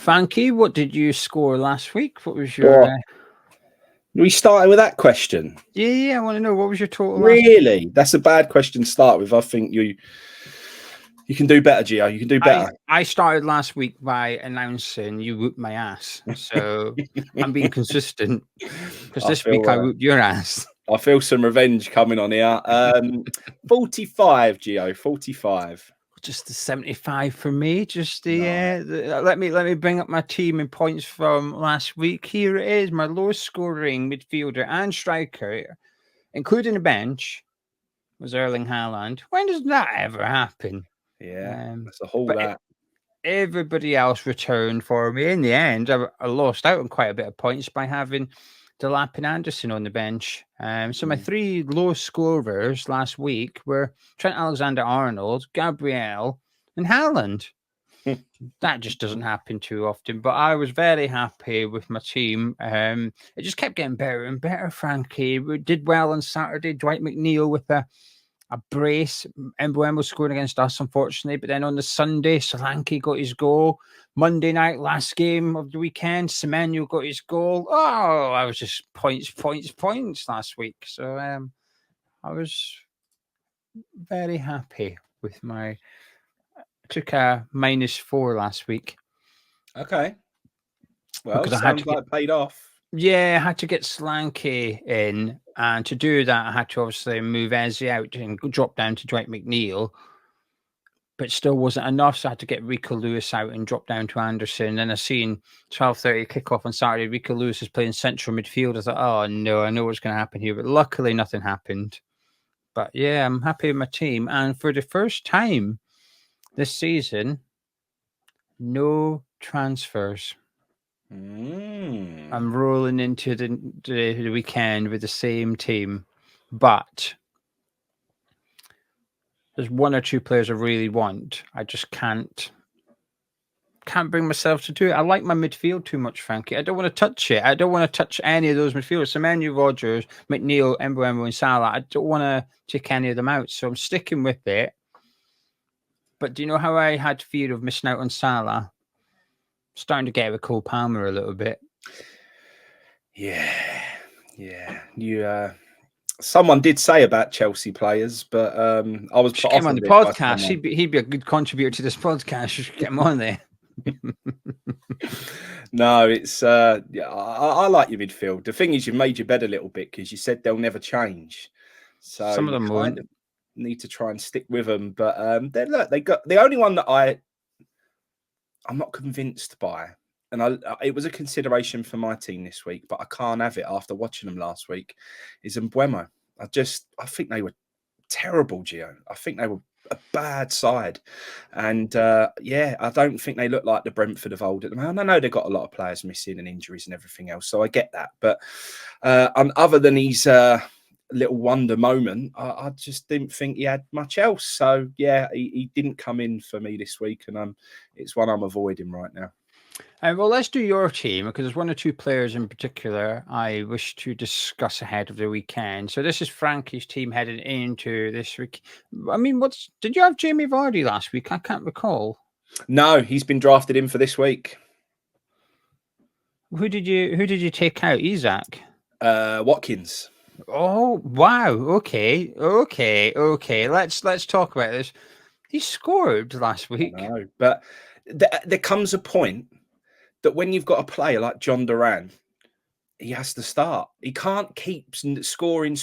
Frankie, what did you score last week? What was your... We started with that question. Yeah, I want to know, what was your total Really? That's a bad question to start with. I think you can do better, Gio. You can do better. I started last week by announcing you whooped my ass. So I'm being consistent because this week I whooped your ass. I feel some revenge coming on here. 45, Gio, 45. Just the 75 for me. Just let me bring up my team in points from last week. Here it is, my lowest scoring midfielder and striker, including the bench, was Erling Haaland. When does that ever happen? Yeah, that's a whole lot. Everybody else returned for me. In the end, I lost out on quite a bit of points by having Delap and Anderson on the bench. So my three low scorers last week were Trent Alexander-Arnold, Gabriel, and Haaland. That just doesn't happen too often, but I was very happy with my team. It just kept getting better and better, Frankie. We did well on Saturday. Dwight McNeil with a brace. Mbeumo scoring against us, unfortunately. But then on the Sunday, Solanke got his goal. Monday night, last game of the weekend, Semenyo got his goal. Oh, I was just points last week. So I was very happy with my... Took a -4 last week. Okay. Well, sounds like it paid off. Yeah, I had to get Solanke in, and to do that, I had to obviously move Eze out and drop down to Dwight McNeil, but still wasn't enough, so I had to get Rico Lewis out and drop down to Anderson. Then I seen 12:30 kickoff on Saturday. Rico Lewis is playing central midfield. I thought, oh no, I know what's going to happen here, but luckily nothing happened. But yeah, I'm happy with my team, and for the first time this season, no transfers. I'm rolling into the weekend with the same team, but there's one or two players I really want. I just can't bring myself to do it. I like my midfield too much, Frankie. I don't want to touch it. I don't want to touch any of those midfielders. Semenyo, Rodgers, McNeil, Mbeumo, and Salah. I don't want to take any of them out, so I'm sticking with it. But do you know how I had fear of missing out on Salah? Starting to get with Cole Palmer a little bit. Yeah. You someone did say about Chelsea players, but I was put off on the podcast. He'd be a good contributor to this podcast. You should get him on there. No, it's I like your midfield. The thing is, you made your bed a little bit because you said they'll never change. So some of them won't. Need to try and stick with them. But they got the only one that I'm not convinced by, and it was a consideration for my team this week, but I can't have it after watching them last week, is Mbeumo. I think they were terrible, Gio. I think they were a bad side. And I don't think they look like the Brentford of old at the moment. I know they've got a lot of players missing and injuries and everything else, so I get that. But other than his little wonder moment, I just didn't think he had much else. So yeah, he didn't come in for me this week, and it's one I'm avoiding right now. Well, let's do your team, because there's one or two players in particular I wish to discuss ahead of the weekend. So this is Frankie's team heading into this week. I mean, did you have Jamie Vardy last week? I can't recall. No, he's been drafted in for this week. Who did you take out? Isaac? Watkins. Oh wow! Okay. Let's talk about this. He scored last week. I know, but there comes a point that when you've got a player like John Duran, he has to start. He can't keep scoring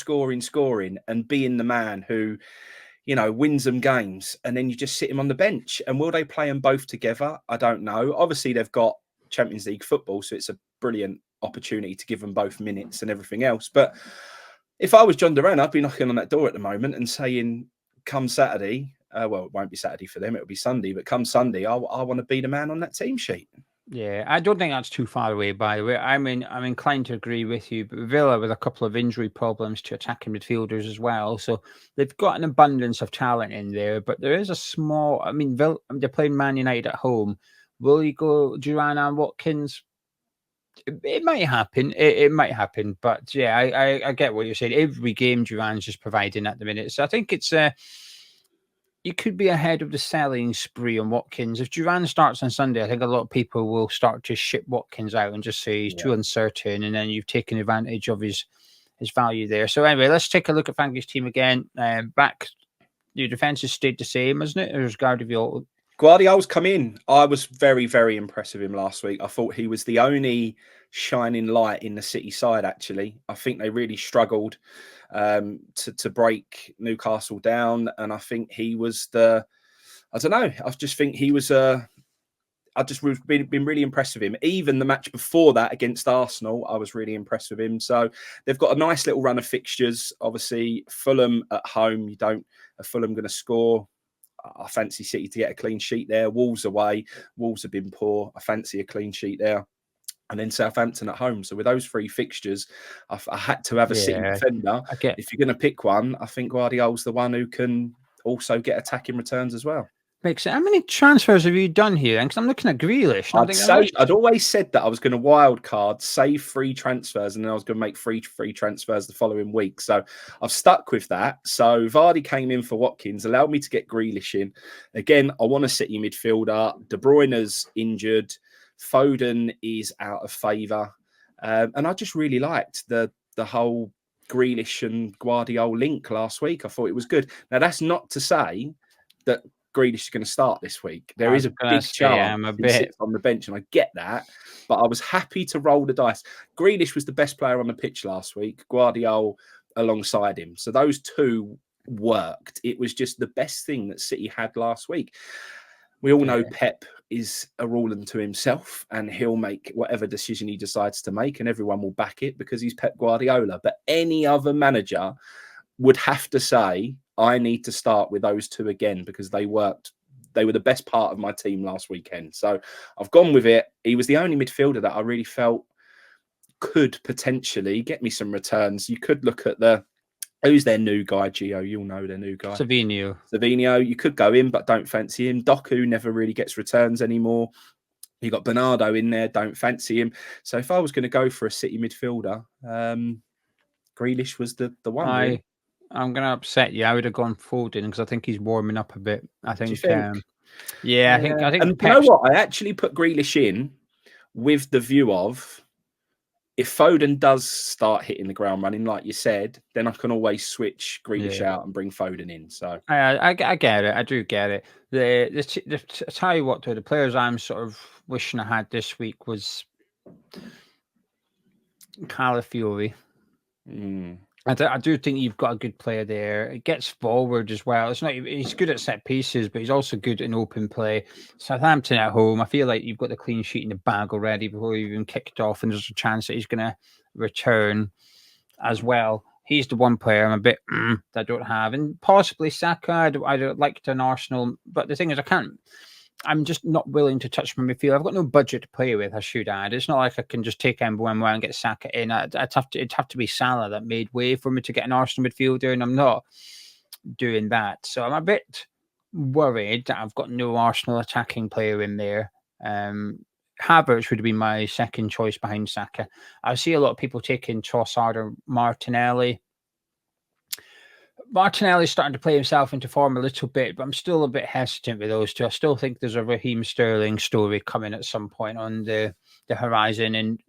and being the man who, wins them games, and then you just sit him on the bench. And will they play them both together? I don't know. Obviously, they've got Champions League football, so it's a brilliant opportunity to give them both minutes and everything else. But if I was John Duran, I'd be knocking on that door at the moment and saying, come Saturday, well, it won't be Saturday for them, it'll be Sunday, but come Sunday, I want to be the man on that team sheet. Yeah, I don't think that's too far away, by the way. I'm inclined to agree with you, but Villa with a couple of injury problems to attacking midfielders as well. So they've got an abundance of talent in there, but there is a small... I mean, Villa, they're playing Man United at home. Will you go Duran and Watkins? It might happen. It might happen. But yeah, I get what you're saying. Every game Duran's just providing at the minute. So I think it's... you could be ahead of the selling spree on Watkins. If Duran starts on Sunday, I think a lot of people will start to ship Watkins out and just say he's too uncertain, and then you've taken advantage of his value there. So anyway, let's take a look at Frankie's team again. Back, your defence has stayed the same, hasn't it? There's Guardiola's come in. I was very, very impressed with him last week. I thought he was the only shining light in the City side, actually. I think they really struggled to break Newcastle down. And I think he was I don't know. I just think he was I just been really impressed with him. Even the match before that against Arsenal, I was really impressed with him. So they've got a nice little run of fixtures. Obviously, Fulham at home. Are Fulham going to score? I fancy City to get a clean sheet there. Wolves away. Wolves have been poor. I fancy a clean sheet there. And then Southampton at home. So with those 3 fixtures, I had to have a City defender. If you're going to pick one, I think Guardiola's the one who can also get attacking returns as well. Makes sense. How many transfers have you done here? Because I'm looking at Grealish. I'd always said that I was going to wild card, save 3 transfers, and then I was going to make free transfers the following week. So I've stuck with that. So Vardy came in for Watkins, allowed me to get Grealish in. Again, I want a City midfielder. De Bruyne's injured. Foden is out of favour. And I just really liked the whole Grealish and Guardiola link last week. I thought it was good. Now, that's not to say that Grealish is going to start this week. There is a big chance he sits on the bench, and I get that. But I was happy to roll the dice. Grealish was the best player on the pitch last week. Guardiola alongside him. So those 2 worked. It was just the best thing that City had last week. We all know Pep is a rule unto himself, and he'll make whatever decision he decides to make, and everyone will back it because he's Pep Guardiola. But any other manager would have to say, I need to start with those 2 again because they worked. They were the best part of my team last weekend. So I've gone with it. He was the only midfielder that I really felt could potentially get me some returns. You could look at who's their new guy, Gio? You'll know their new guy. Savinho. You could go in, but don't fancy him. Doku never really gets returns anymore. You got Bernardo in there, don't fancy him. So if I was going to go for a City midfielder, Grealish was the one. I'm going to upset you. I would have gone Foden because I think he's warming up a bit. I think. I think. And you know what? I actually put Grealish in with the view of, if Foden does start hitting the ground running, like you said, then I can always switch Grealish out and bring Foden in. So I get it. I do get it. I tell you what, though, the players I'm sort of wishing I had this week was Calafiori. I do think you've got a good player there. It gets forward as well. He's good at set pieces, but he's also good in open play. Southampton at home, I feel like you've got the clean sheet in the bag already before you've even kicked off, and there's a chance that he's going to return as well. He's the one player I'm a bit that I don't have, and possibly Saka. I'd like to an Arsenal, but the thing is, I'm just not willing to touch my midfield. I've got no budget to play with, I should add. It's not like I can just take Mbeumo and get Saka in. It'd have to be Salah that made way for me to get an Arsenal midfielder, and I'm not doing that. So I'm a bit worried that I've got no Arsenal attacking player in there. Havertz would be my second choice behind Saka. I see a lot of people taking Trossard or Martinelli. Martinelli's starting to play himself into form a little bit, but I'm still a bit hesitant with those 2. I still think there's a Raheem Sterling story coming at some point on the horizon, and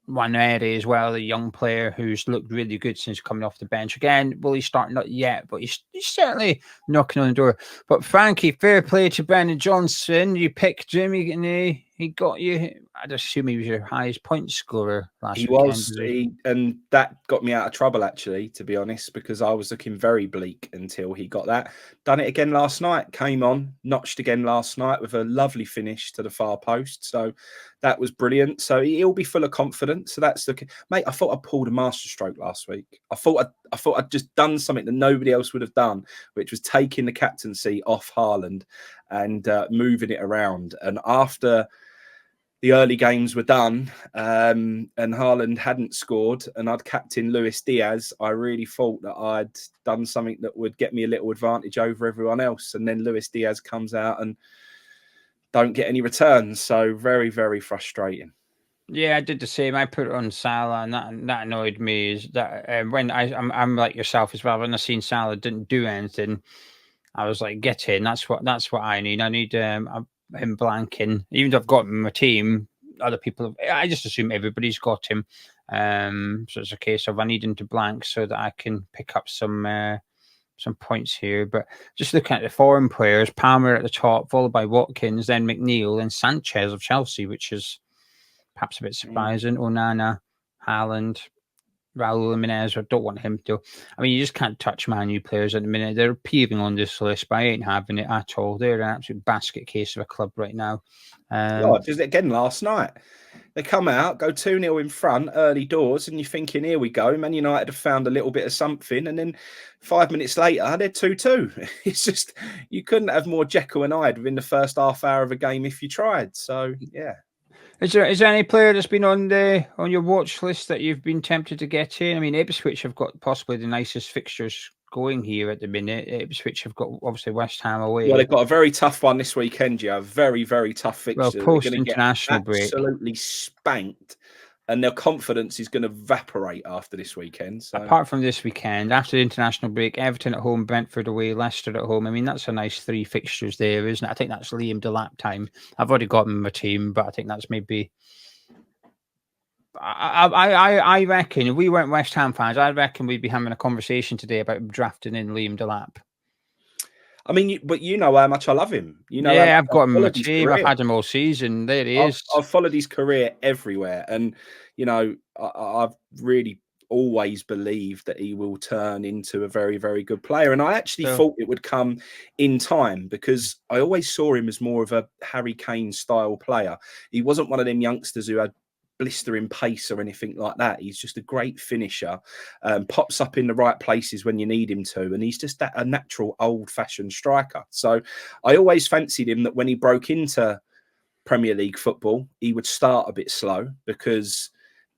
Waneri as well, a young player who's looked really good since coming off the bench. Again, will he start? Not yet, but he's certainly knocking on the door. But Frankie, fair play to Brennan Johnson. You picked Jimmy, and he got you. I'd assume he was your highest point scorer last weekend. And that got me out of trouble, actually, to be honest, because I was looking very bleak until he got that. Done it again last night. Came on, notched again last night with a lovely finish to the far post. So that was brilliant. So he'll be full of confidence. So that's mate. I thought I pulled a masterstroke last week. I thought I'd just done something that nobody else would have done, which was taking the captaincy off Haaland and moving it around. And after the early games were done and Haaland hadn't scored and I'd captained Luis Diaz, I really thought that I'd done something that would get me a little advantage over everyone else. And then Luis Diaz comes out and don't get any returns. So very, very frustrating. Yeah, I did the same. I put it on Salah, and that annoyed me. Is that when I'm like yourself as well. When I seen Salah didn't do anything, I was like, get in. That's what I need. I need him blanking. Even though I've got him in my team, other people. I just assume everybody's got him. So it's a case of I need him to blank so that I can pick up some points here. But just looking at the foreign players, Palmer at the top, followed by Watkins, then McNeil, and Sanchez of Chelsea, which is perhaps a bit surprising. Onana, Haaland, Raul Jimenez. I don't want him to. I mean, you just can't touch Man U players at the minute. They're appearing on this list, but I ain't having it at all. They're an absolute basket case of a club right now. Did it again last night. They come out, go 2-0 in front, early doors, and you're thinking, here we go. Man United have found a little bit of something. And then 5 minutes later, they're 2-2. It's just, you couldn't have more Jekyll and Hyde within the first half hour of a game if you tried. So, yeah. Is there any player that's been on your watch list that you've been tempted to get in? I mean, Ipswich have got possibly the nicest fixtures going here at the minute. Ipswich have got obviously West Ham away. Well, they've got a very tough one this weekend. You have very, very tough fixture. Well, post international break, absolutely spanked, and their confidence is going to evaporate after this weekend. So. Apart from this weekend, after the international break, Everton at home, Brentford away, Leicester at home. I mean, that's a nice 3 fixtures there, isn't it? I think that's Liam Delap time. I've already got him in my team, but I think that's maybe. I reckon if we weren't West Ham fans, I reckon we'd be having a conversation today about drafting in Liam Delap. I mean, but you know how much I love him. You know, yeah, I've got him in my team. I've had him all season. There he is. I've followed his career everywhere, and you know, I've really always believed that he will turn into a very, very good player. And I actually thought it would come in time because I always saw him as more of a Harry Kane style player. He wasn't one of them youngsters who had blistering pace or anything like that. He's just a great finisher, pops up in the right places when you need him to, and he's just a natural old-fashioned striker. So I always fancied him that when he broke into Premier League football, he would start a bit slow because,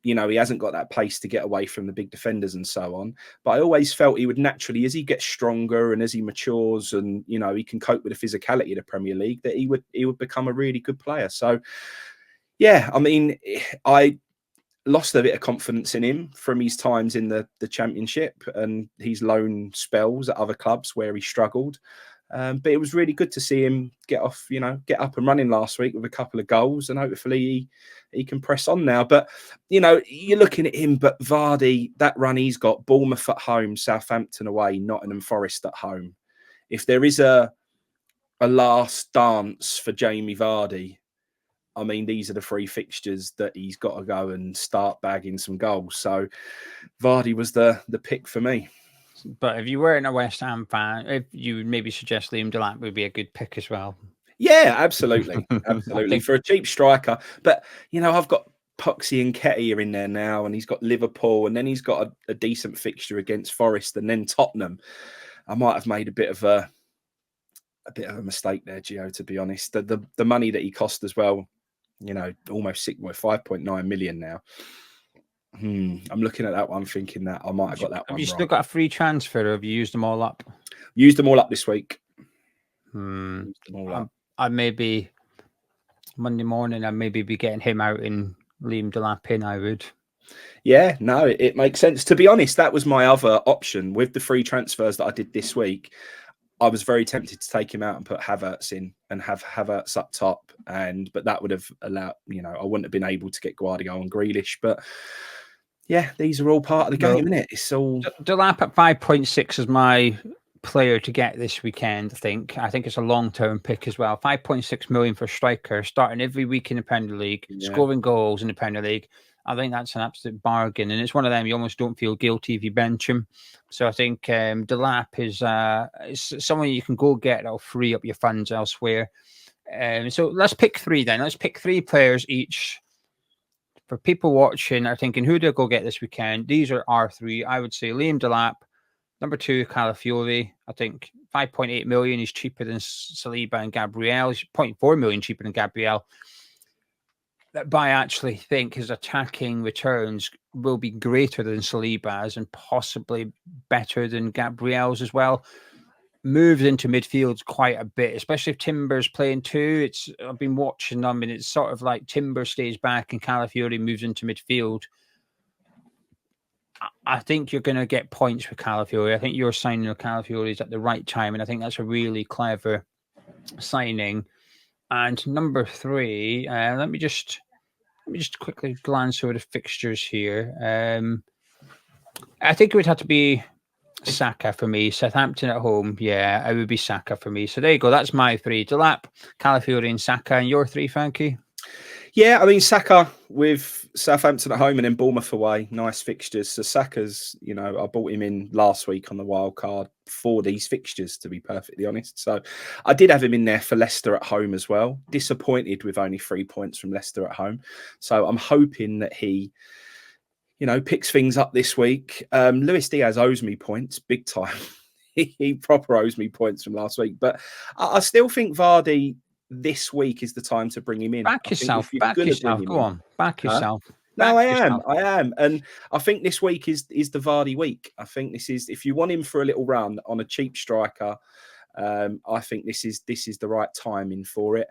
you know, he hasn't got that pace to get away from the big defenders and so on. But I always felt he would naturally, as he gets stronger and as he matures and, you know, he can cope with the physicality of the Premier League, that he would become a really good player. So, yeah, I mean, I lost a bit of confidence in him from his times in the Championship and his loan spells at other clubs where he struggled. But it was really good to see him get up and running last week with a couple of goals, and hopefully he can press on now. But, you know, you're looking at him, but Vardy, that run he's got, Bournemouth at home, Southampton away, Nottingham Forest at home. If there is a last dance for Jamie Vardy, I mean, these are the 3 fixtures that he's got to go and start bagging some goals. So Vardy was the pick for me. But if you weren't a West Ham fan, if you would maybe suggest Liam Delap would be a good pick as well. Yeah, absolutely. Absolutely. For a cheap striker. But, you know, I've got Poxy and Ketia in there now, and he's got Liverpool, and then he's got a decent fixture against Forest and then Tottenham. I might have made a bit of a mistake there, Gio, to be honest. The money that he cost as well, you know, almost 5.9 million now. I'm looking at that one thinking that I might have got that one. Have you still got a free transfer, or have you used them all up? Used them all up this week. I maybe Monday morning, I maybe be getting him out in Liam Delap in, I would. Yeah, no, it makes sense. To be honest, that was my other option with the free transfers that I did this week. I was very tempted to take him out and put Havertz in and have Havertz up top. But that would have allowed, you know, I wouldn't have been able to get Guardiola and Grealish. But yeah, these are all part of the game, isn't it? It's all. Delap at 5.6 is my player to get this weekend, I think it's a long-term pick as well. 5.6 million for a striker, starting every week in the Premier League, scoring goals in the Premier League. I think that's an absolute bargain, and it's one of them you almost don't feel guilty if you bench him. So I think Delap is someone you can go get that'll free up your funds elsewhere. So let's pick 3 then. Let's pick 3 players each. For people watching are thinking, who do I go get this weekend? These are our 3. I would say Liam Delap, number 2, Calafiore. I think 5.8 million is cheaper than Saliba and Gabriel. He's 0.4 million cheaper than Gabriel. But I actually think his attacking returns will be greater than Saliba's and possibly better than Gabriel's as well. Moves into midfield quite a bit, especially if Timber's playing too. I've been watching them, and it's sort of like Timber stays back and Calafiore moves into midfield. I think you're going to get points for Calafiori. I think you're signing Calafiori at the right time, and I think that's a really clever signing. And number 3, let me just quickly glance over the fixtures here. I think it would have to be Saka for me. Southampton at home, yeah, it would be Saka for me. So there you go. That's my 3: Delap, Calafiori, and Saka. And your 3, Frankie? Yeah, I mean, Saka with Southampton at home and then Bournemouth away, nice fixtures. So Saka's, I bought him in last week on the wild card for these fixtures, to be perfectly honest. So I did have him in there for Leicester at home as well. Disappointed with only 3 points from Leicester at home. So I'm hoping that he, picks things up this week. Luis Diaz owes me points big time. He proper owes me points from last week. But I still think Vardy this week is the time to bring him in. Back yourself. Go on. Back yourself. No, I am. And I think this week is the Vardy week. I think this is, if you want him for a little run on a cheap striker, I think this is the right timing for it.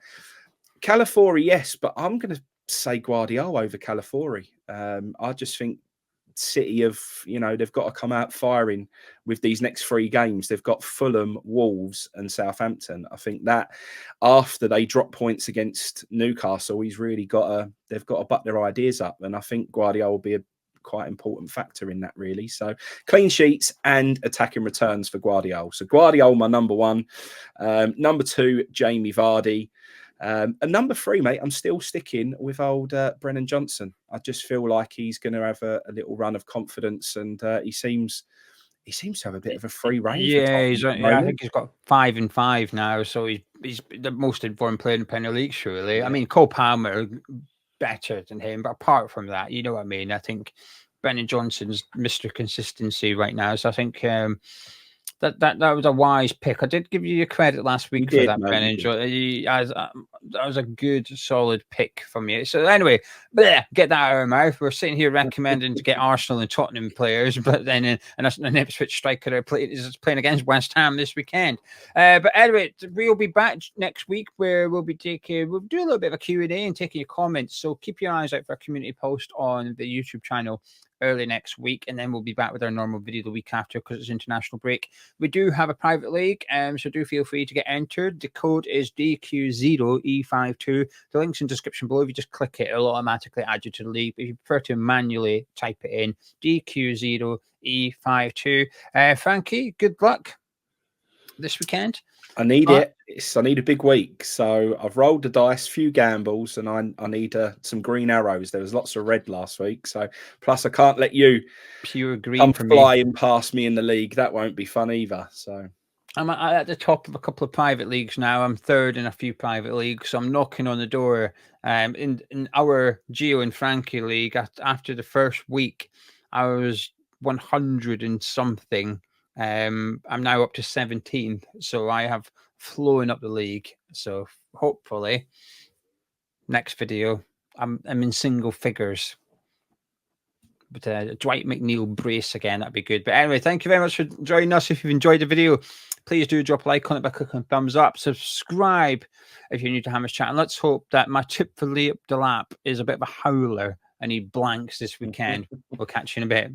Calafiori, yes, but I'm going to say Guardiola over Calafiori. I just think City they've got to come out firing with these next 3 games. They've got Fulham, Wolves, and Southampton. I think that after they drop points against Newcastle, they've got to butt their ideas up, and I think Guardiola will be a quite important factor in that, really. So clean sheets and attacking returns for Guardiola. So Guardiola, my number 1. Number 2, Jamie Vardy. And number 3, mate, I'm still sticking with old Brennan Johnson. I just feel like he's going to have a little run of confidence, and he seems to have a bit of a free rein. Yeah, I think he's got 5 and 5 now, so he's the most informed player in the Premier League, surely. Yeah. I mean, Cole Palmer better than him, but apart from that, you know what I mean. I think Brennan Johnson's Mr. Consistency right now, so I think. That was a wise pick. I did give you your credit last week for that, Brennan. That was a good, solid pick from you. So anyway, get that out of our mouth. We're sitting here recommending to get Arsenal and Tottenham players, but then an Ipswich striker is playing against West Ham this weekend. But anyway, we'll be back next week where we'll do a little bit of a Q&A and taking your comments. So keep your eyes out for a community post on the YouTube channel early next week, and then we'll be back with our normal video the week after because it's international break. We do have a private league, so do feel free to get entered. The code is DQ0E52. The link's in the description below. If you just click it, it'll automatically add you to the league. If you prefer to manually type it in, DQ0E52. Frankie, good luck this weekend. I need it. I need a big week. So I've rolled the dice, few gambles, and I need some green arrows. There was lots of red last week. So plus I can't let you pure green come flying past me in the league. That won't be fun either. So I'm at the top of a couple of private leagues now. I'm 3rd in a few private leagues. So I'm knocking on the door. In our Gio and Frankie league, after the first week, I was 100 and something. I'm now up to 17th, so I have flown up the league. So hopefully, next video, I'm in single figures. But Dwight McNeil brace again, that'd be good. But anyway, thank you very much for joining us. If you've enjoyed the video, please do drop a like on it by clicking thumbs up. Subscribe if you're new to Hammer's Chat. And let's hope that my tip for Delap is a bit of a howler and he blanks this weekend. We'll catch you in a bit.